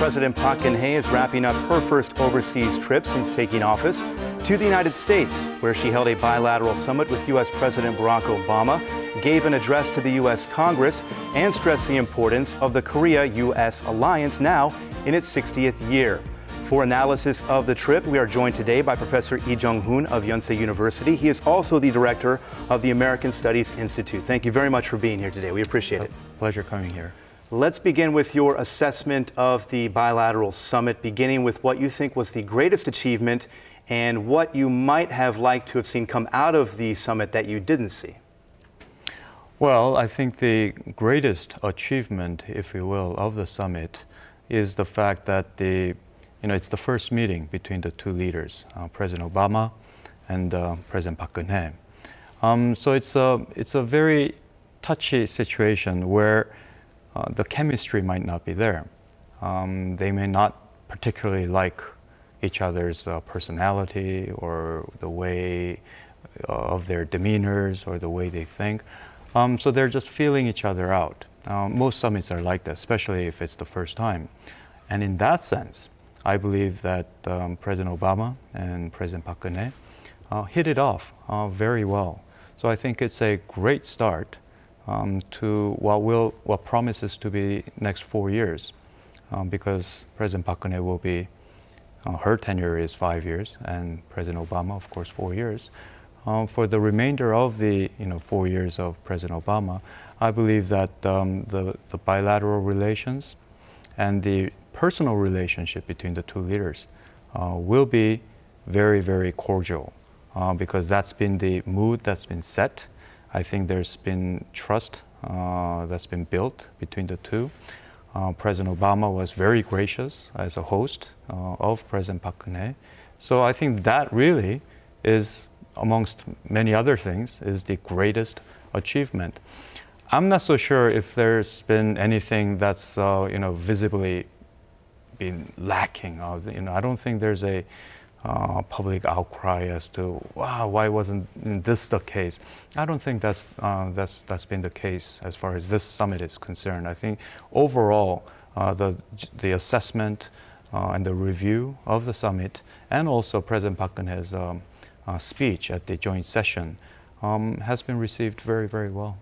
President Park Geun-hye is wrapping up her first overseas trip since taking office to the United States, where she held a bilateral summit with U.S. President Barack Obama, gave an address to the U.S. Congress, and stressed the importance of the Korea-U.S. alliance now in its 60th year. For analysis of the trip, we are joined today by Professor Lee Jung-hoon of Yonsei University. He is also the director of the American Studies Institute. Thank you very much for being here today. We appreciate it. Pleasure coming here. Let's begin with your assessment of the bilateral summit, beginning with what you think was the greatest achievement and what you might have liked to have seen come out of the summit that you didn't see. Well, I think the greatest achievement, if you will, of the summit is the fact that it's the first meeting between the two leaders, President Obama and President Park Geun-hye. So it's a very touchy situation where the chemistry might not be there. They may not particularly like each other's personality or the way of their demeanors or the way they think. So they're just feeling each other out. Most summits are like that, especially if it's the first time. And in that sense, I believe that President Obama and President Park Geun-hye hit it off very well. So I think it's a great start to what promises to be next 4 years, because President Park Geun-hye will be, her tenure is 5 years, and President Obama, of course, 4 years. For the remainder of the 4 years of President Obama, I believe that the bilateral relations and the personal relationship between the two leaders will be very, very cordial, because that's been the mood that's been set. I think there's been trust that's been built between the two. President Obama was very gracious as a host of President Park Geun-hye. So I think that really is, amongst many other things, is the greatest achievement. I'm not so sure if there's been anything that's visibly been lacking. I don't think there's a public outcry as to, wow, why wasn't this the case? I don't think that's been the case as far as this summit is concerned. I think overall the assessment and the review of the summit, and also President Park Geun-hye's speech at the joint session has been received very, very well.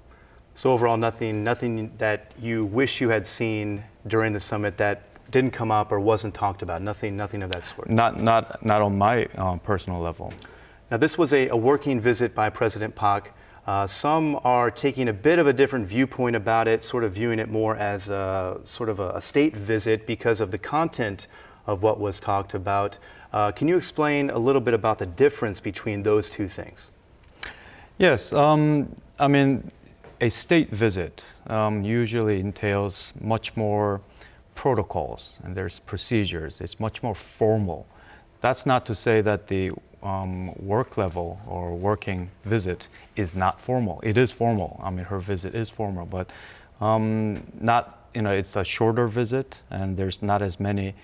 So overall, nothing that you wish you had seen during the summit that didn't come up or wasn't talked about. Nothing of that sort. Not on my personal level. Now, this was a working visit by President Park. Some are taking a bit of a different viewpoint about it, sort of viewing it more as a state visit because of the content of what was talked about. Can you explain a little bit about the difference between those two things? Yes, I mean, a state visit usually entails much more protocols, and there's procedures. It's much more formal. That's not to say that the work level or working visit is not formal. It is formal. I mean, her visit is formal, but it's a shorter visit, and there's not as many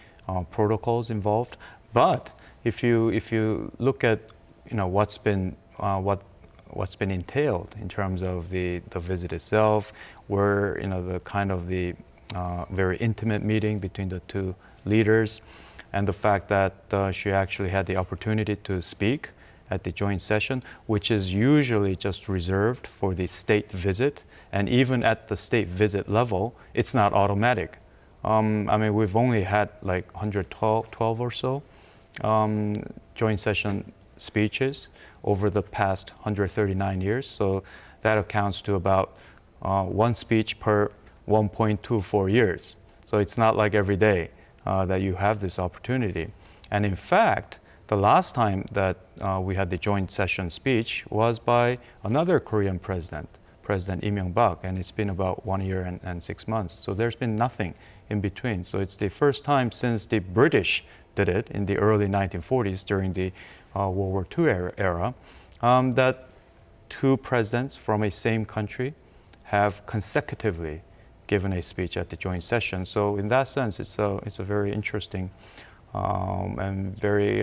protocols involved. But if you look at what's been entailed in terms of the visit itself, where the kind of the very intimate meeting between the two leaders, and the fact that she actually had the opportunity to speak at the joint session, which is usually just reserved for the state visit, and even at the state visit level, it's not automatic. I mean, we've only had like 112 or so joint session speeches over the past 139 years, so that accounts to about one speech per 1.24 years. So it's not like every day that you have this opportunity. And in fact, the last time that we had the joint session speech was by another Korean president, President Lee Myung-bak, and it's been about 1 year and 6 months. So there's been nothing in between. So it's the first time since the British did it in the early 1940s during the World War II era that two presidents from a same country have consecutively given a speech at the joint session. So in that sense, it's a very interesting and very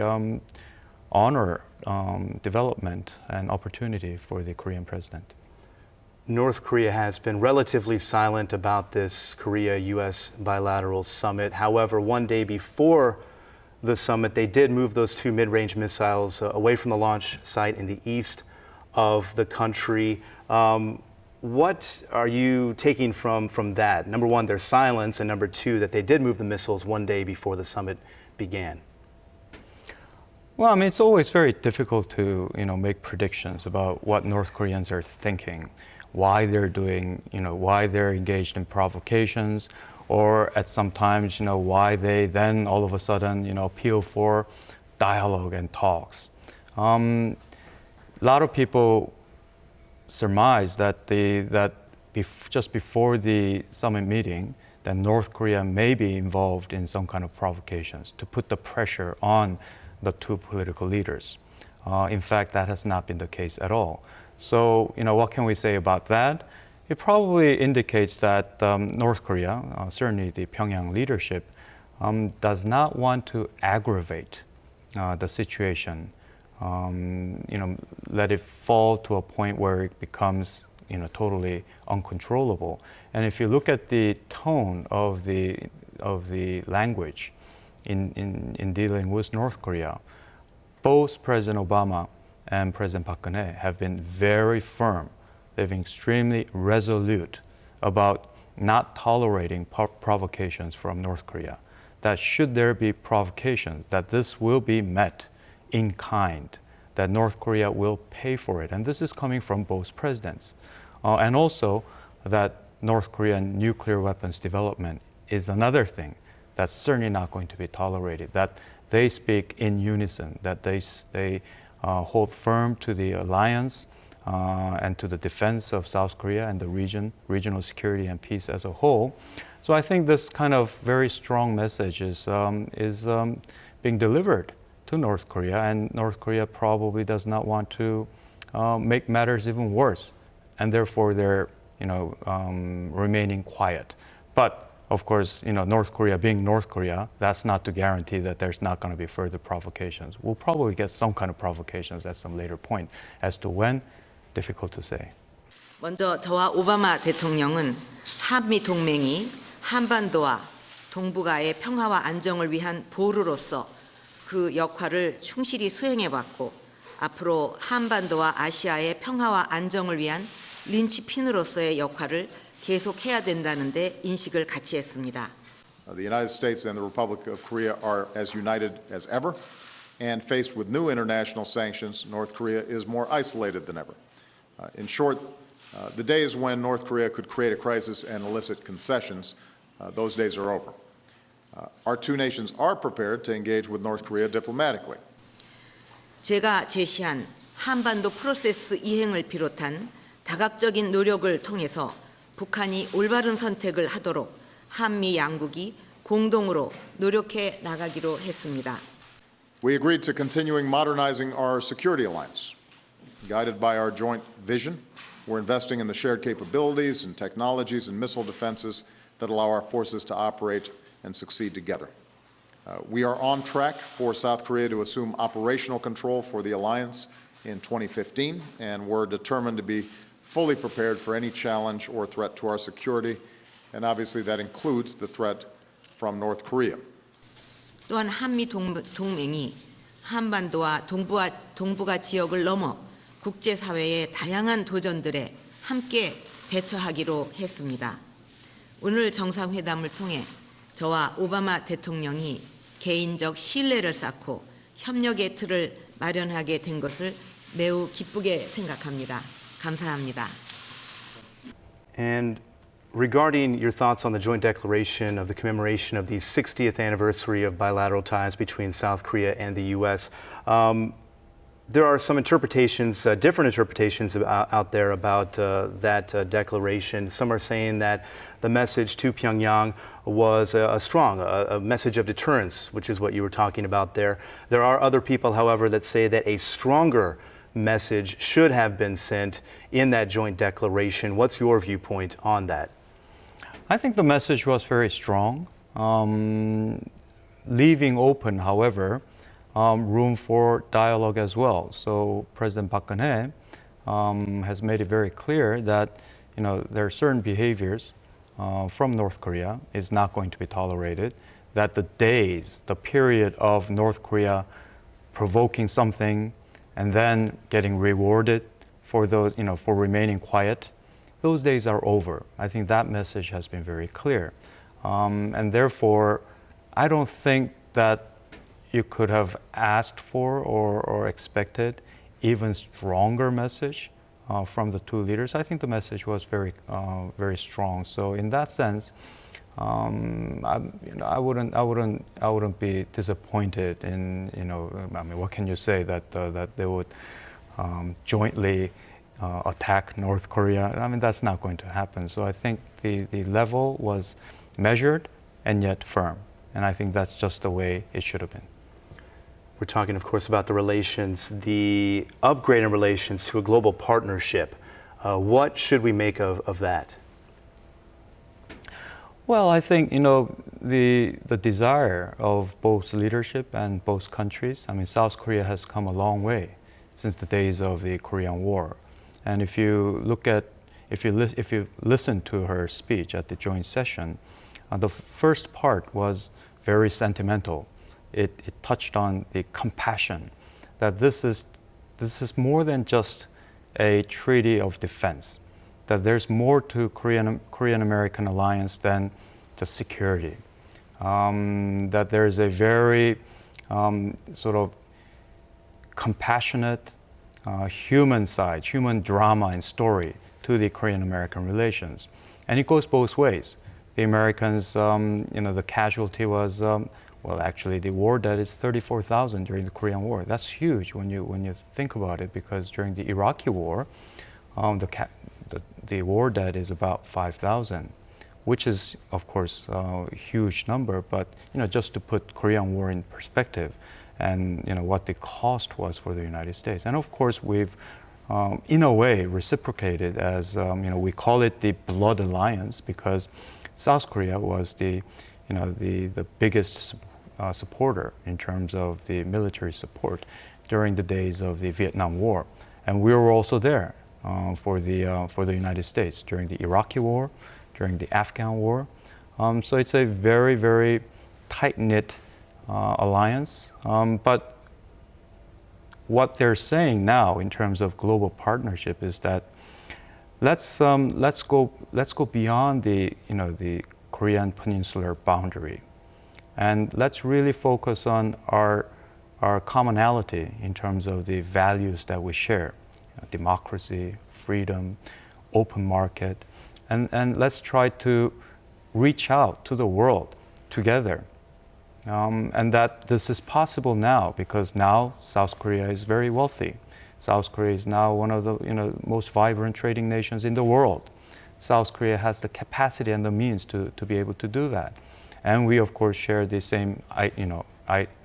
honor development and opportunity for the Korean president. North Korea has been relatively silent about this Korea-U.S. bilateral summit. However, one day before the summit, they did move those two mid-range missiles away from the launch site in the east of the country. What are you taking from that? Number one, their silence, and number two, that they did move the missiles one day before the summit began. Well, I mean, it's always very difficult to, make predictions about what North Koreans are thinking, why they're doing, why they're engaged in provocations, or at some times, why they then all of a sudden, appeal for dialogue and talks. A lot of people surmise that just before the summit meeting, that North Korea may be involved in some kind of provocations to put the pressure on the two political leaders. In fact, that has not been the case at all. So, what can we say about that? It probably indicates that North Korea, certainly the Pyongyang leadership, does not want to aggravate the situation, let it fall to a point where it becomes, totally uncontrollable. And if you look at the tone of the language in dealing with North Korea, both President Obama and President Park Geun-hye have been very firm. They've been extremely resolute about not tolerating provocations from North Korea. That should there be provocations, that this will be met in kind, that North Korea will pay for it. And this is coming from both presidents. And also that North Korean nuclear weapons development is another thing that's certainly not going to be tolerated, that they speak in unison, that they hold firm to the alliance and to the defense of South Korea and the regional security and peace as a whole. So I think this kind of very strong message is being delivered to North Korea, and North Korea probably does not want to make matters even worse, and therefore they're remaining quiet. But of course, North Korea being North Korea, that's not to guarantee that there's not going to be further provocations. We'll probably get some kind of provocations at some later point. As to when, difficult to say. 먼저 저와 오바마 대통령은 한미 동맹이 한반도와 동북아의 평화와 안정을 위한 보루로서 그 역할을 충실히 수행해왔고, 앞으로 한반도와 아시아의 평화와 안정을 위한 린치핀으로서의 역할을 계속해야 된다는 데 인식을 같이 했습니다. The United States and the Republic of Korea are as united as ever, and faced with new international sanctions, North Korea is more isolated than ever. In short, the days when North Korea could create a crisis and elicit concessions, those days are over. Our two nations are prepared to engage with North Korea diplomatically. 제가 제시한 한반도 프로세스 이행을 비롯한 다각적인 노력을 통해서 북한이 올바른 선택을 하도록 한미 양국이 공동으로 노력해 나가기로 했습니다. We agreed to continuing modernizing our security alliance. Guided by our joint vision, we're investing in the shared capabilities and technologies and missile defenses that allow our forces to operate and succeed together. We are on track for South Korea to assume operational control for the alliance in 2015, and we're determined to be fully prepared for any challenge or threat to our security, and obviously that includes the threat from North Korea. 또한 한미 동맹이 한반도와 동북아 지역을 넘어 국제사회의 다양한 도전들에 함께 대처하기로 했습니다. 오늘 정상회담을 통해 저와 오바마 대통령이 개인적 신뢰를 쌓고 협력의 틀을 마련하게 된 것을 매우 기쁘게 생각합니다. 감사합니다. And regarding your thoughts on the joint declaration of the commemoration of the 60th anniversary of bilateral ties between South Korea and the U.S., there are some interpretations, different interpretations out there about that declaration. Some are saying that the message to Pyongyang was a strong message of deterrence, which is what you were talking about there. There are other people, however, that say that a stronger message should have been sent in that joint declaration. What's your viewpoint on that? I think the message was very strong, leaving open, however, room for dialogue as well. So President Park Geun-hye has made it very clear that there are certain behaviors from North Korea is not going to be tolerated, that the period of North Korea provoking something and then getting rewarded for those, for remaining quiet, those days are over. I think that message has been very clear. And therefore, I don't think that you could have asked for or expected even stronger message from the two leaders. I think the message was very, very strong. So in that sense, I wouldn't be disappointed in, what can you say, that they would jointly attack North Korea. I mean, that's not going to happen. So I think the level was measured and yet firm. And I think that's just the way it should have been. We're talking, of course, about the relations, the upgrade in relations to a global partnership. What should we make of that? Well, I think, the desire of both leadership and both countries, South Korea has come a long way since the days of the Korean War. And if you listen to her speech at the joint session, the first part was very sentimental. It touched on the compassion, that this is more than just a treaty of defense, that there's more to Korean-American alliance than just security, that there's a very sort of compassionate human side, human drama and story to the Korean-American relations. And it goes both ways. The Americans, the casualty was, actually the war dead is 34,000 during the Korean War. That's huge when you think about it, because during the Iraqi war, the war dead is about 5,000, which is, of course, a huge number. But just to put Korean War in perspective, and what the cost was for the United States. And of course, we've, in a way, reciprocated as we call it the blood alliance, because South Korea was the biggest supporter in terms of the military support during the days of the Vietnam War, and we were also there for the United States during the Iraqi War, during the Afghan War. So it's a very, very tight-knit alliance. But what they're saying now in terms of global partnership is that let's go beyond the Korean peninsular boundary, and let's really focus on our commonality in terms of the values that we share: democracy, freedom, open market, and let's try to reach out to the world together. And that this is possible now, because now South Korea is very wealthy. South Korea is now one of the most vibrant trading nations in the world. South Korea has the capacity and the means to be able to do that. And we, of course, share the same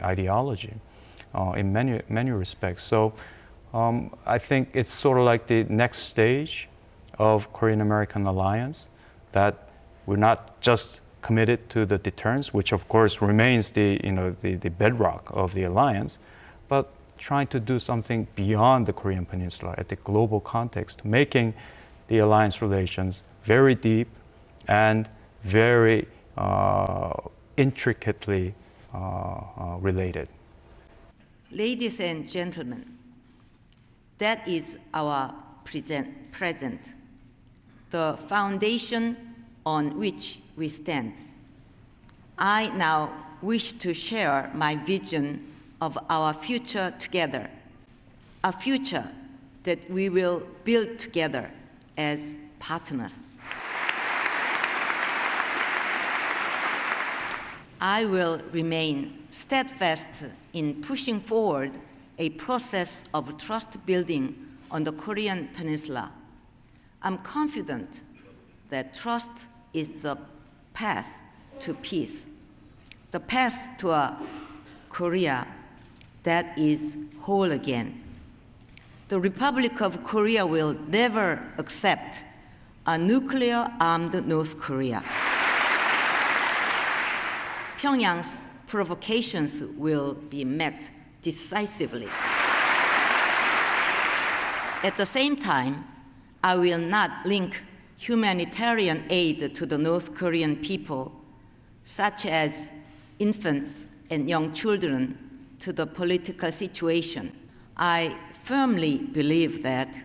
ideology in many respects. So I think it's sort of like the next stage of Korean-American alliance, that we're not just committed to the deterrence, which of course remains the bedrock of the alliance, but trying to do something beyond the Korean Peninsula at the global context, making the alliance relations very deep and very intricately related. Ladies and gentlemen, that is our present, the foundation on which we stand. I now wish to share my vision of our future together, a future that we will build together as partners. I will remain steadfast in pushing forward a process of trust building on the Korean Peninsula. I'm confident that trust is the path to peace, the path to a Korea that is whole again. The Republic of Korea will never accept a nuclear-armed North Korea. Pyongyang's provocations will be met decisively. At the same time, I will not link humanitarian aid to the North Korean people, such as infants and young children, to the political situation. I firmly believe that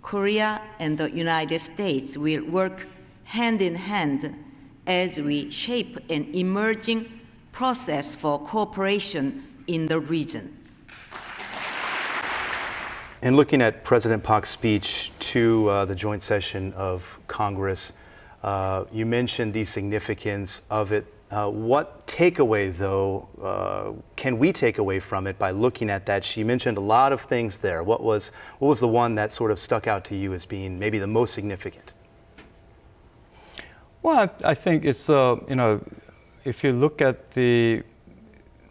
Korea and the United States will work hand in hand as we shape an emerging process for cooperation in the region. And looking at President Park's speech to the joint session of Congress, you mentioned the significance of it. What takeaway, though, can we take away from it by looking at that? She mentioned a lot of things there. What was the one that sort of stuck out to you as being maybe the most significant? Well, I think it's, if you look at the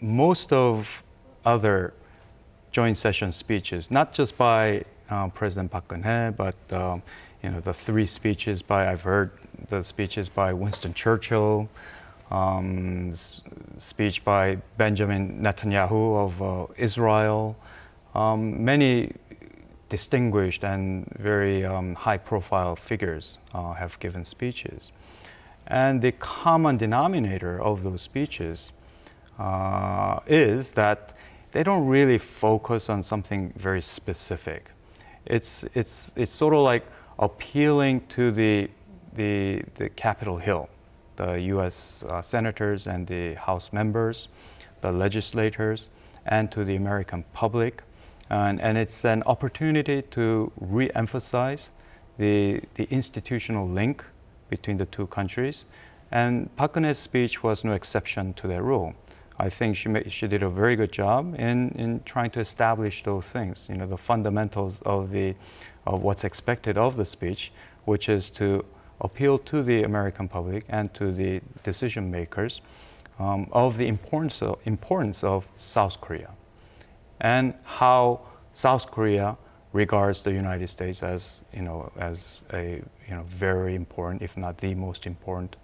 most of other joint session speeches, not just by President Park Geun-hye, but the three speeches I've heard the speeches by Winston Churchill, speech by Benjamin Netanyahu of Israel, many distinguished and very high-profile figures have given speeches. And the common denominator of those speeches is that they don't really focus on something very specific. It's sort of like appealing to the Capitol Hill, the U.S. senators and the House members, the legislators, and to the American public. And it's an opportunity to re-emphasize the institutional link between the two countries. And Park Geun-hye's speech was no exception to that rule. I think she did a very good job in trying to establish those things, the fundamentals of what's expected of the speech, which is to appeal to the American public and to the decision makers of the importance of South Korea and how South Korea regards the United States as a very important, if not the most important,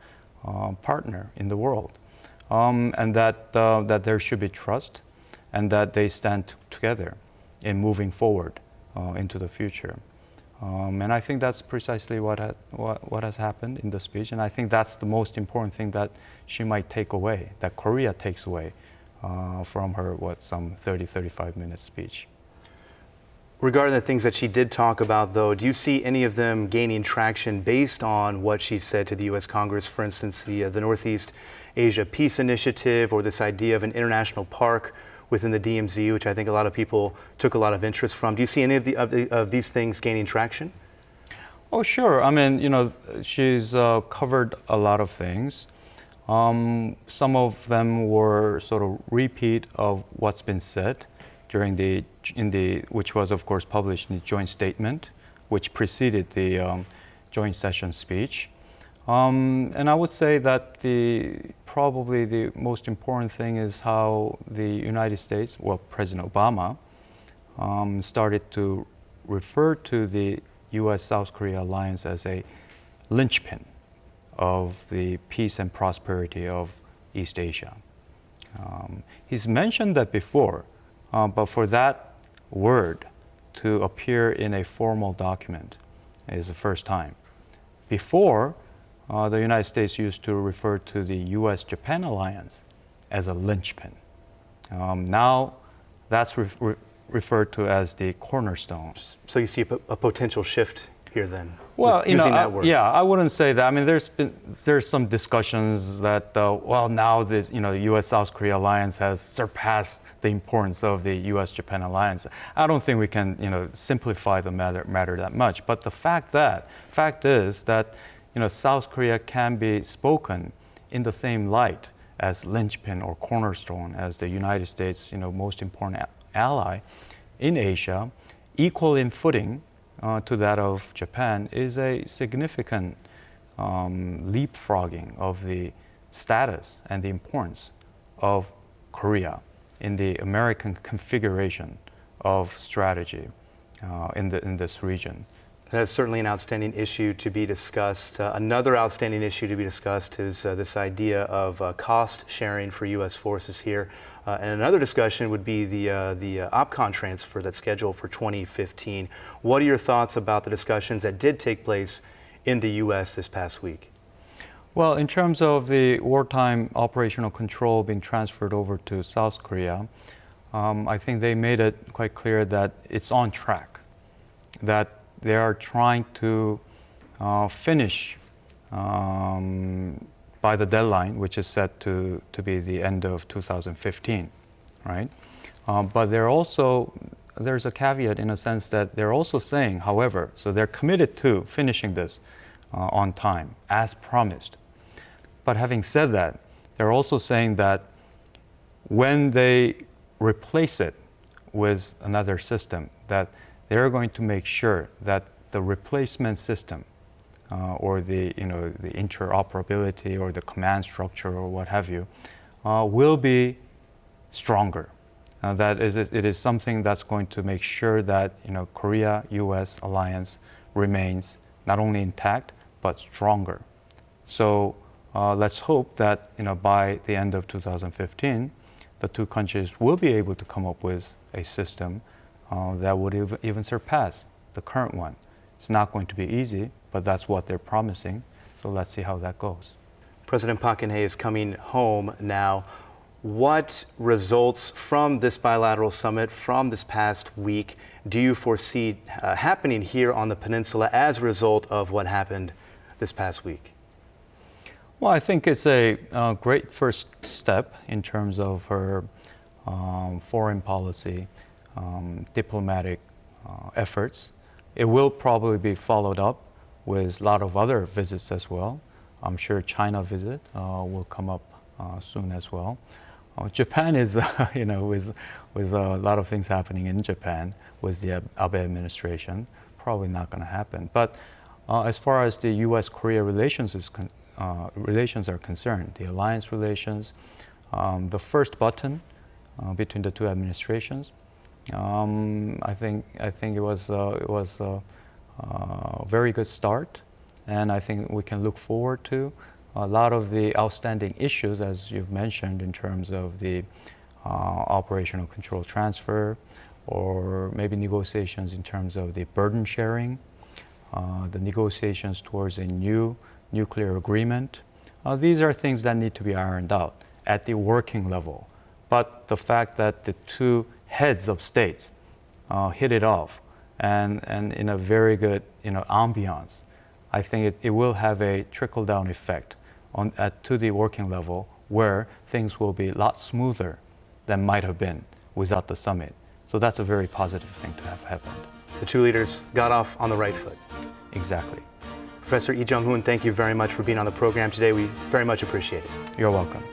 partner in the world, and that there should be trust, and that they stand together in moving forward into the future. And I think that's precisely what has happened in the speech, and I think that's the most important thing that she might take away, that Korea takes away from her some 35-minute speech. Regarding the things that she did talk about, though, do you see any of them gaining traction based on what she said to the U.S. Congress? For instance, the Northeast Asia Peace Initiative, or this idea of an international park within the DMZ, which I think a lot of people took a lot of interest from. Do you see any of these things gaining traction? Oh, sure. I mean, she's covered a lot of things. Some of them were sort of repeat of what's been said during which was of course published in the joint statement, which preceded the joint session speech. And I would say that probably the most important thing is how the United States, President Obama, started to refer to the U.S.-South Korea alliance as a linchpin of the peace and prosperity of East Asia. He's mentioned that before, but for that word to appear in a formal document is the first time. Before, the United States used to refer to the U.S.-Japan alliance as a linchpin. Now, that's referred to as the cornerstone. So you see a potential shift here then? Well, using that word. Yeah, I wouldn't say that. I mean, there's some discussions that now the U.S.-South Korea alliance has surpassed the importance of the U.S.-Japan alliance. I don't think we can simplify the matter that much. But the fact is that South Korea can be spoken in the same light as linchpin or cornerstone as the United States most important ally in Asia, equal in footing to that of Japan, is a significant leapfrogging of the status and the importance of Korea in the American configuration of strategy in this region. That's certainly an outstanding issue to be discussed. Another outstanding issue to be discussed is this idea of cost sharing for U.S. forces here. And another discussion would be the OPCON transfer that's scheduled for 2015. What are your thoughts about the discussions that did take place in the U.S. this past week? Well, in terms of the wartime operational control being transferred over to South Korea, I think they made it quite clear that it's on track, that they are trying to finish by the deadline, which is set to be the end of 2015, right? But there's a caveat in a sense that they're also saying, however, so they're committed to finishing this on time, as promised. But having said that, they're also saying that when they replace it with another system, that they're going to make sure that the replacement system or the interoperability or the command structure or what have you will be stronger. That it is something that's going to make sure that Korea-U.S. alliance remains not only intact but stronger. So let's hope that by the end of 2015, the two countries will be able to come up with a system that would even surpass the current one. It's not going to be easy, but that's what they're promising. So let's see how that goes. President Park Geun-hye is coming home now. What results from this bilateral summit from this past week do you foresee happening here on the peninsula as a result of what happened this past week? Well, I think it's a great first step in terms of her foreign policy, diplomatic efforts. It will probably be followed up with a lot of other visits as well. I'm sure China visit will come up soon as well. Japan is, with a lot of things happening in Japan with the Abe administration, probably not going to happen. But as far as the U.S.-Korea relations are concerned, the alliance relations, the first button between the two administrations, I think it was a very good start, and I think we can look forward to a lot of the outstanding issues, as you've mentioned, in terms of the operational control transfer, or maybe negotiations in terms of the burden sharing, the negotiations towards a new nuclear agreement. These are things that need to be ironed out at the working level. But the fact that the two heads of states hit it off and in a very good ambiance, I think it will have a trickle-down effect to the working level, where things will be a lot smoother than might have been without the summit. So that's a very positive thing to have happened. The two leaders got off on the right foot. Exactly. Professor Lee Jung-hoon, thank you very much for being on the program today. We very much appreciate it. You're welcome.